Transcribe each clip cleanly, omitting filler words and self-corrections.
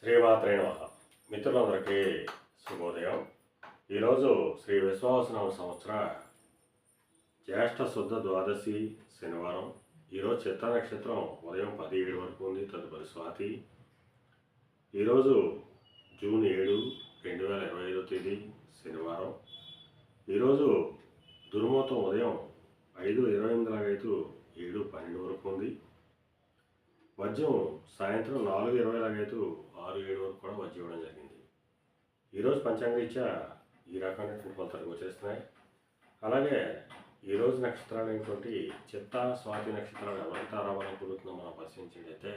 శ్రీమాత్రే నమః. మిత్రులందరికీ శుభోదయం. ఈరోజు శ్రీ విశ్వావసునామ సంవత్సర జ్యేష్ఠ శుద్ధ ద్వాదశి శనివారం. ఈరోజు చిత్త నక్షత్రం ఉదయం 17 వరకు ఉంది. తదుపరి స్వాతి. ఈరోజు జూన్ 7, 2025 తేదీ శనివారం. ఈరోజు దుర్ముహూర్తం ఉదయం 5:28 లాగైతూ 7:12 వరకు ఉంది. వజ్రం సాయంత్రం 4:20 లాగైతూ 6:07 వరకు కూడా వజ్రం ఇవ్వడం జరిగింది. ఈరోజు పంచాంగరీత్యా ఈ రకమైనటువంటి ఫలితాలు వచ్చేస్తున్నాయి. అలాగే ఈరోజు నక్షత్రాలు అయినటువంటి చిత్త స్వాతి నక్షత్రాలు ఎవరికి రావాలనుకుంటుందో మనం పరిశీలించినట్లయితే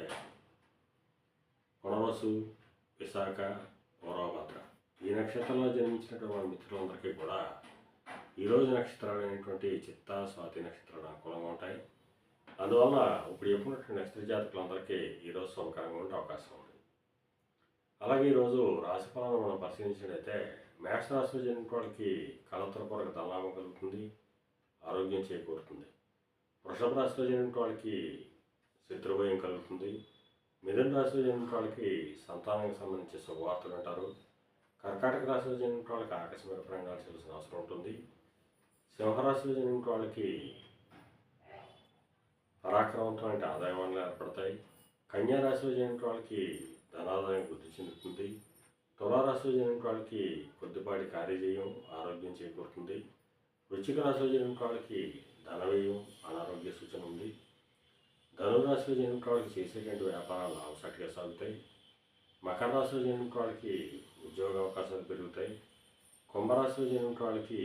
పునర్వసు, విశాఖ, పూర్వభద్ర ఈ నక్షత్రంలో జన్మించినటువంటి మన మిత్రులందరికీ కూడా ఈరోజు నక్షత్రాలు అయినటువంటి చిత్త స్వాతి నక్షత్రాలు అనుకూలంగా ఉంటాయి. అందువల్ల ఇప్పుడు చెప్పినటువంటి నక్షత్ర జాతకులందరికీ ఈరోజు శుభకరంగా ఉండే అవకాశం ఉంది. అలాగే ఈరోజు రాశి ఫలాలను మనం పరిశీలించినట్లయితే మేషరాశిలో జన్మించిన వాళ్ళకి కలతరపూర్వక ధనలాభం కలుగుతుంది, ఆరోగ్యం చేకూరుతుంది. వృషభ రాశిలో జన్మించిన వాళ్ళకి శత్రుభయం కలుగుతుంది. మిథున రాశిలో జన్మించిన వాళ్ళకి సంతానానికి సంబంధించి శుభవార్తలు అంటారు. కర్కాటక రాశిలో జన్మించిన వాళ్ళకి ఆకస్మిక ప్రయాణాలు చేయాల్సిన అవసరం ఉంటుంది. సింహరాశిలో జన్మించిన వాళ్ళకి పరాక్రమవంతమైన ఆదాయ వనరులు ఏర్పడతాయి. కన్యా రాశిలో జన్మించిన వాళ్ళకి ధనాదాయం వృద్ధి చెందుతుంది. తులారాశిలో జన్మించిన వాళ్ళకి కొద్దిపాటి కార్యజయం, ఆరోగ్యం చేకూరుతుంది. వృశ్చిక రాశిలో జన్మించిన వాళ్ళకి ధనవ్యయం, అనారోగ్య సూచన ఉంది. ధనురాశిలో జన్మించిన వాళ్ళకి చేసేటువంటి వ్యాపారాలు లాభసాటిగా సాగుతాయి. మకర రాశిలో జన్మించిన వాళ్ళకి ఉద్యోగ అవకాశాలు పెరుగుతాయి. కుంభరాశిలో జన్మించిన వాళ్ళకి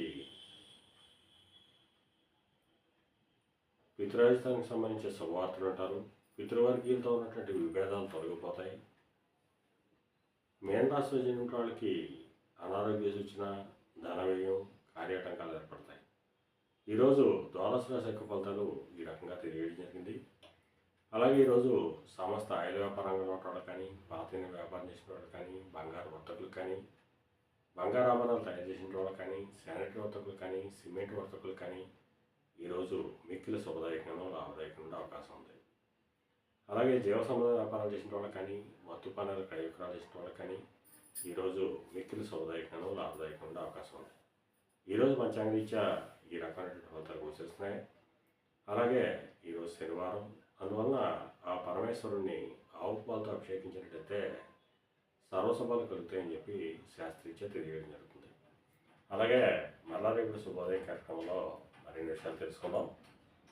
పితృరాజధానికి సంబంధించిన శుభవార్తలు అంటారు. పితృవర్గీయులతో ఉన్నటువంటి విభేదాలు తొలగిపోతాయి. మేన రాశిలో జన్మించిన వాళ్ళకి అనారోగ్య సూచన, ధనవ్యయం, కార్యాటంకాలు ఏర్పడతాయి. ఈరోజు ద్వాదశ రాశి యొక్క ఫలితాలు ఈ రకంగా తెలియడం జరిగింది. అలాగే ఈరోజు సమస్త ఆయిల్ వ్యాపారంగా ఉన్న వాళ్ళు కానీ, పాతైన వ్యాపారం చేసిన వాళ్ళు కానీ, బంగారు వర్తకులు కానీ, బంగారు ఆభరణాలు తయారు చేసిన వాళ్ళు కానీ, శానిటరీ వర్తకులు కానీ, సిమెంట్ వర్తకులు కానీ ఈరోజు మిక్కిలి శుభదాయకంగా లాభదాయకంగా అవకాశం ఉంది. అలాగే జీవ సంబంధ వ్యాపారాలు చేసిన వాళ్ళు కానీ, మత్తు పానాలు క్రయ విక్రయాలు చేసిన వాళ్ళు కానీ ఈరోజు మిక్కిలి శుభదాయకంగా లాభదాయకంగా అవకాశం ఉంది. ఈరోజు పంచాంగరీత్యా ఈ రకమైనటువంటి ఫలితాలు గోచరిస్తున్నాయి. అలాగే ఈరోజు శనివారం, అందువలన ఆ పరమేశ్వరుణ్ణి ఆవు పాలతో అభిషేకించినట్టయితే సర్వశుభాలు కలుగుతాయని చెప్పి శాస్త్రీత్యా తెలియడం జరుగుతుంది. అలాగే మరలా రేపు శుభోదయం కార్యక్రమంలో మరిన్ని విషయాలు తెలుసుకుందాం.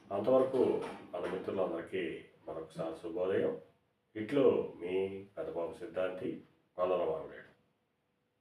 అంతవరకు మన మిత్రులందరికీ మరొకసారి శుభోదయం. ఇట్లు మీ పెద్దబాబు సిద్ధాంతి కొల్లల మామిడి.